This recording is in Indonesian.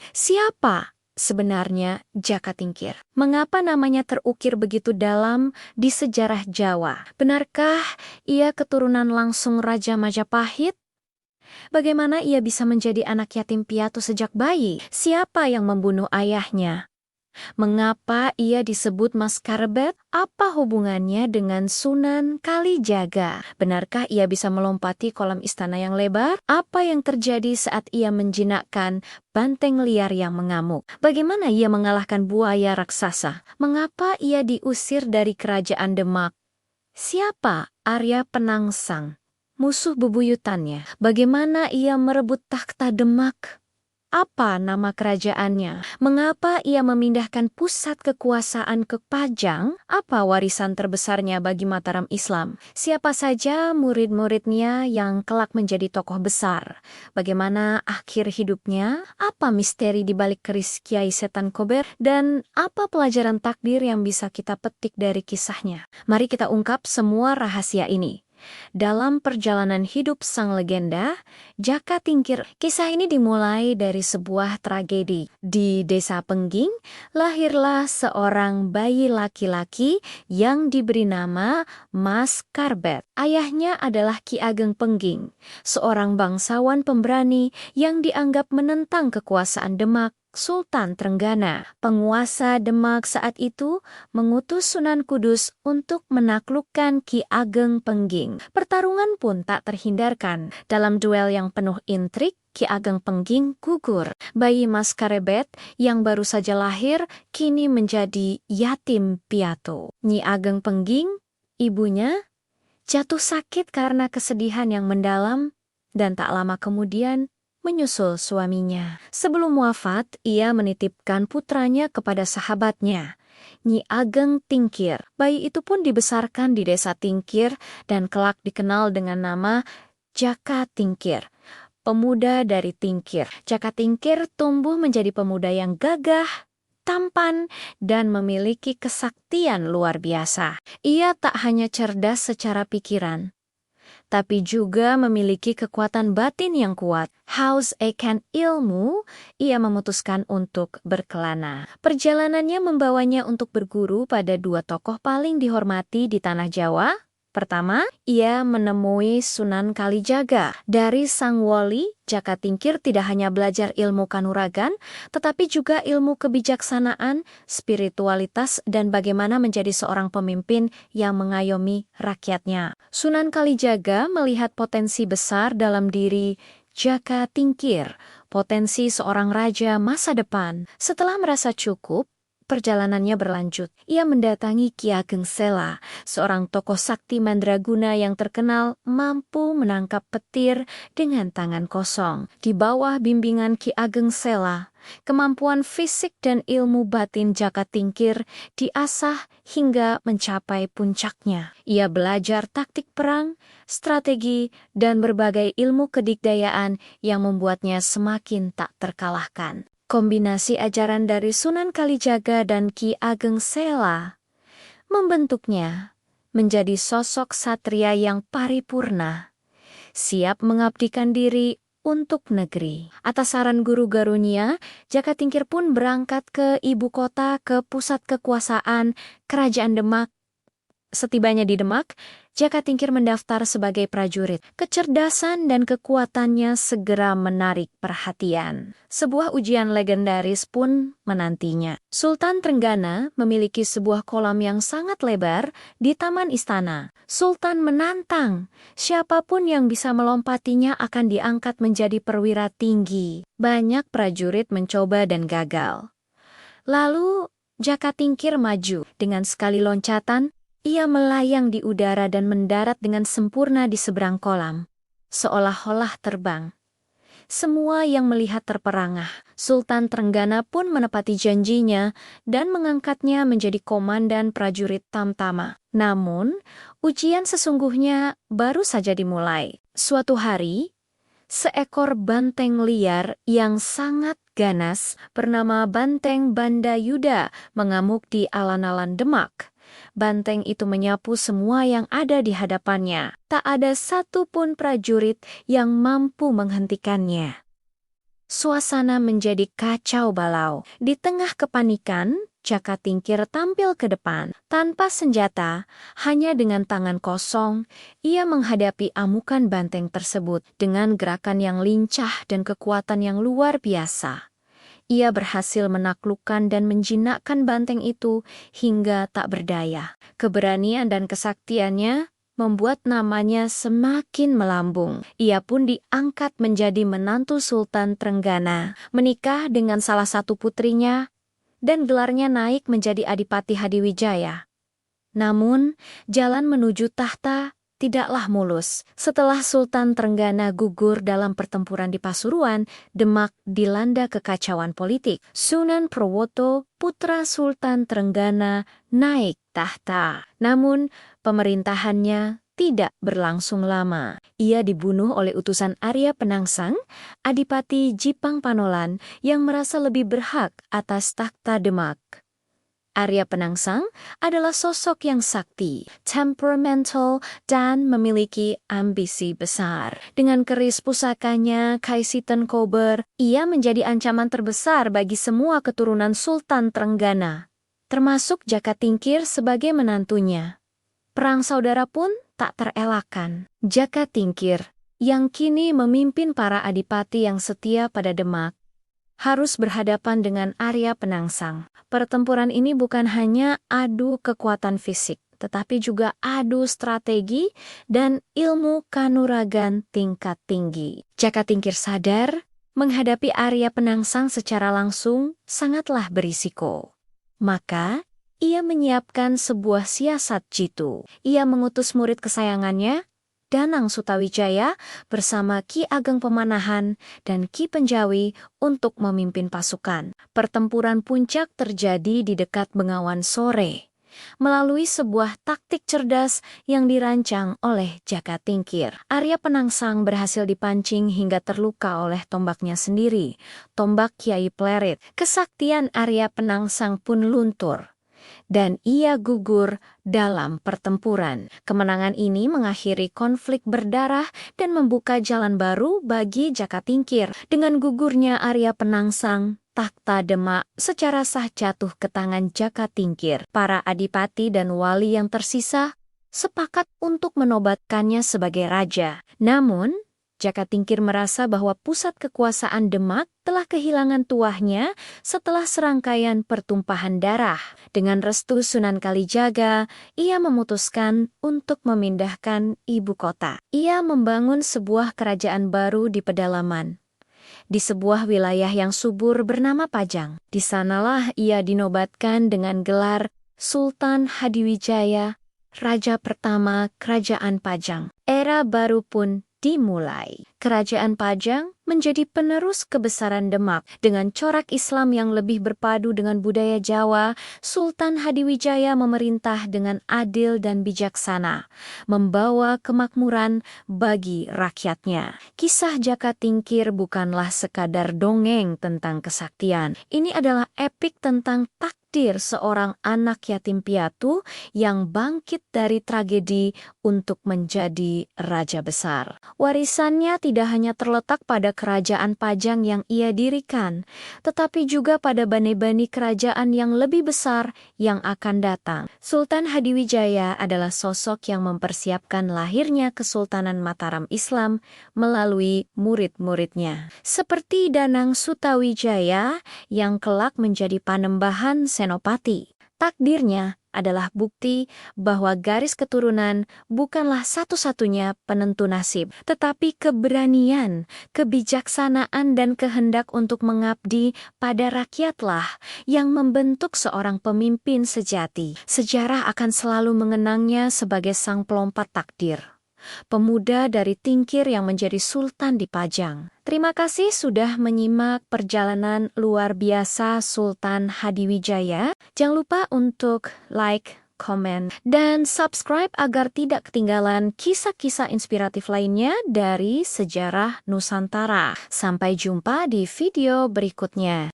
Siapa sebenarnya Jaka Tingkir? Mengapa namanya terukir begitu dalam di sejarah Jawa? Benarkah ia keturunan langsung Raja Majapahit? Bagaimana ia bisa menjadi anak yatim piatu sejak bayi? Siapa yang membunuh ayahnya? Mengapa ia disebut Mas Karbet? Apa hubungannya dengan Sunan Kalijaga? Benarkah ia bisa melompati kolam istana yang lebar? Apa yang terjadi saat ia menjinakkan banteng liar yang mengamuk? Bagaimana ia mengalahkan buaya raksasa? Mengapa ia diusir dari kerajaan Demak? Siapa Arya Penangsang, musuh bebuyutannya? Bagaimana ia merebut takhta Demak? Apa nama kerajaannya? Mengapa ia memindahkan pusat kekuasaan ke Pajang? Apa warisan terbesarnya bagi Mataram Islam? Siapa saja murid-muridnya yang kelak menjadi tokoh besar? Bagaimana akhir hidupnya? Apa misteri di balik keris Kiai Setan Kober? Dan apa pelajaran takdir yang bisa kita petik dari kisahnya? Mari kita ungkap semua rahasia ini dalam perjalanan hidup sang legenda, Jaka Tingkir. Kisah ini dimulai dari sebuah tragedi. Di Desa Pengging, lahirlah seorang bayi laki-laki yang diberi nama Mas Karbet. Ayahnya adalah Ki Ageng Pengging, seorang bangsawan pemberani yang dianggap menentang kekuasaan Demak. Sultan Trenggana, penguasa Demak saat itu, mengutus Sunan Kudus untuk menaklukkan Ki Ageng Pengging. Pertarungan pun tak terhindarkan. Dalam duel yang penuh intrik, Ki Ageng Pengging gugur. Bayi Mas Karbet yang baru saja lahir kini menjadi yatim piatu. Nyi Ageng Pengging, ibunya, jatuh sakit karena kesedihan yang mendalam dan tak lama kemudian menyusul suaminya. Sebelum wafat, ia menitipkan putranya kepada sahabatnya, Nyi Ageng Tingkir. Bayi itu pun dibesarkan di desa Tingkir dan kelak dikenal dengan nama Jaka Tingkir, pemuda dari Tingkir. Jaka Tingkir tumbuh menjadi pemuda yang gagah, tampan, dan memiliki kesaktian luar biasa. Ia tak hanya cerdas secara pikiran, tapi juga memiliki kekuatan batin yang kuat. Haus akan ilmu, ia memutuskan untuk berkelana. Perjalanannya membawanya untuk berguru pada dua tokoh paling dihormati di tanah Jawa. Pertama, ia menemui Sunan Kalijaga. Dari Sang Wali, Jaka Tingkir tidak hanya belajar ilmu kanuragan, tetapi juga ilmu kebijaksanaan, spiritualitas, dan bagaimana menjadi seorang pemimpin yang mengayomi rakyatnya. Sunan Kalijaga melihat potensi besar dalam diri Jaka Tingkir, potensi seorang raja masa depan. Setelah merasa cukup, perjalanannya berlanjut. Ia mendatangi Ki Ageng Sela, seorang tokoh sakti mandraguna yang terkenal mampu menangkap petir dengan tangan kosong. Di bawah bimbingan Ki Ageng Sela, kemampuan fisik dan ilmu batin Jaka Tingkir diasah hingga mencapai puncaknya. Ia belajar taktik perang, strategi, dan berbagai ilmu kedikdayaan yang membuatnya semakin tak terkalahkan. Kombinasi ajaran dari Sunan Kalijaga dan Ki Ageng Sela membentuknya menjadi sosok satria yang paripurna, siap mengabdikan diri untuk negeri. Atas saran Guru Garunia, Jaka Tingkir pun berangkat ke ibu kota, ke pusat kekuasaan Kerajaan Demak. Setibanya di Demak, Jaka Tingkir mendaftar sebagai prajurit. Kecerdasan dan kekuatannya segera menarik perhatian. Sebuah ujian legendaris pun menantinya. Sultan Trenggana memiliki sebuah kolam yang sangat lebar di taman istana. Sultan menantang, siapapun yang bisa melompatinya akan diangkat menjadi perwira tinggi. Banyak prajurit mencoba dan gagal. Lalu Jaka Tingkir maju. Dengan sekali loncatan, ia melayang di udara dan mendarat dengan sempurna di seberang kolam, seolah-olah terbang. Semua yang melihat terperangah. Sultan Trenggana pun menepati janjinya dan mengangkatnya menjadi komandan prajurit Tamtama. Namun, ujian sesungguhnya baru saja dimulai. Suatu hari, seekor banteng liar yang sangat ganas bernama Banteng Bandayuda mengamuk di alun-alun Demak. Banteng itu menyapu semua yang ada di hadapannya. Tak ada satu pun prajurit yang mampu menghentikannya. suasana menjadi kacau balau. Di tengah kepanikan, Jaka Tingkir tampil ke depan. Tanpa senjata, hanya dengan tangan kosong, ia menghadapi amukan banteng tersebut dengan gerakan yang lincah dan kekuatan yang luar biasa. Ia berhasil menaklukkan dan menjinakkan banteng itu hingga tak berdaya. Keberanian dan kesaktiannya membuat namanya semakin melambung. Ia pun diangkat menjadi menantu Sultan Trenggana, menikah dengan salah satu putrinya, dan gelarnya naik menjadi Adipati Hadiwijaya. Namun, jalan menuju tahta tidaklah mulus. Setelah Sultan Trenggana gugur dalam pertempuran di Pasuruan, Demak dilanda kekacauan politik. Sunan Prawoto, putra Sultan Trenggana, naik tahta. Namun, pemerintahannya tidak berlangsung lama. Ia dibunuh oleh utusan Arya Penangsang, Adipati Jipang Panolan, yang merasa lebih berhak atas takhta Demak. Arya Penangsang adalah sosok yang sakti, temperamental, dan memiliki ambisi besar. Dengan keris pusakanya, Kaisitan Kober, ia menjadi ancaman terbesar bagi semua keturunan Sultan Trenggana, termasuk Jaka Tingkir sebagai menantunya. Perang saudara pun tak terelakkan. Jaka Tingkir, yang kini memimpin para adipati yang setia pada Demak, harus berhadapan dengan Arya Penangsang. Pertempuran ini bukan hanya adu kekuatan fisik, tetapi juga adu strategi dan ilmu kanuragan tingkat tinggi. Jaka Tingkir sadar, menghadapi Arya Penangsang secara langsung sangatlah berisiko. Maka, ia menyiapkan sebuah siasat jitu. Ia mengutus murid kesayangannya, Danang Sutawijaya, bersama Ki Ageng Pemanahan dan Ki Penjawi untuk memimpin pasukan. Pertempuran puncak terjadi di dekat Bengawan sore, melalui sebuah taktik cerdas yang dirancang oleh Jaka Tingkir. Arya Penangsang berhasil dipancing hingga terluka oleh tombaknya sendiri, tombak Kiai Plerit. Kesaktian Arya Penangsang pun luntur, dan ia gugur dalam pertempuran. Kemenangan ini mengakhiri konflik berdarah dan membuka jalan baru bagi Jaka Tingkir. Dengan gugurnya Arya Penangsang, takhta Demak secara sah jatuh ke tangan Jaka Tingkir. Para adipati dan wali yang tersisa sepakat untuk menobatkannya sebagai raja. Namun, Jaka Tingkir merasa bahwa pusat kekuasaan Demak telah kehilangan tuahnya setelah serangkaian pertumpahan darah. Dengan restu Sunan Kalijaga, ia memutuskan untuk memindahkan ibu kota. Ia membangun sebuah kerajaan baru di pedalaman, di sebuah wilayah yang subur bernama Pajang. Di sanalah ia dinobatkan dengan gelar Sultan Hadiwijaya, Raja pertama Kerajaan Pajang. Era baru pun dimulai. Kerajaan Pajang menjadi penerus kebesaran Demak. Dengan corak Islam yang lebih berpadu dengan budaya Jawa, Sultan Hadiwijaya memerintah dengan adil dan bijaksana, membawa kemakmuran bagi rakyatnya. Kisah Jaka Tingkir bukanlah sekadar dongeng tentang kesaktian. Ini adalah epik tentang takdir seorang anak yatim piatu yang bangkit dari tragedi untuk menjadi raja besar. Warisannya tidak hanya terletak pada kerajaan Pajang yang ia dirikan, tetapi juga pada bani-bani kerajaan yang lebih besar yang akan datang. Sultan Hadiwijaya adalah sosok yang mempersiapkan lahirnya Kesultanan Mataram Islam melalui murid-muridnya, seperti Danang Sutawijaya yang kelak menjadi Panembahan Senopati. Takdirnya adalah bukti bahwa garis keturunan bukanlah satu-satunya penentu nasib, tetapi keberanian, kebijaksanaan, dan kehendak untuk mengabdi pada rakyatlah yang membentuk seorang pemimpin sejati. Sejarah akan selalu mengenangnya sebagai sang pelompat takdir, pemuda dari Tingkir yang menjadi sultan di Pajang. Terima kasih sudah menyimak perjalanan luar biasa Sultan Hadiwijaya. Jangan lupa untuk like, komen, dan subscribe agar tidak ketinggalan kisah-kisah inspiratif lainnya dari sejarah Nusantara. Sampai jumpa di video berikutnya.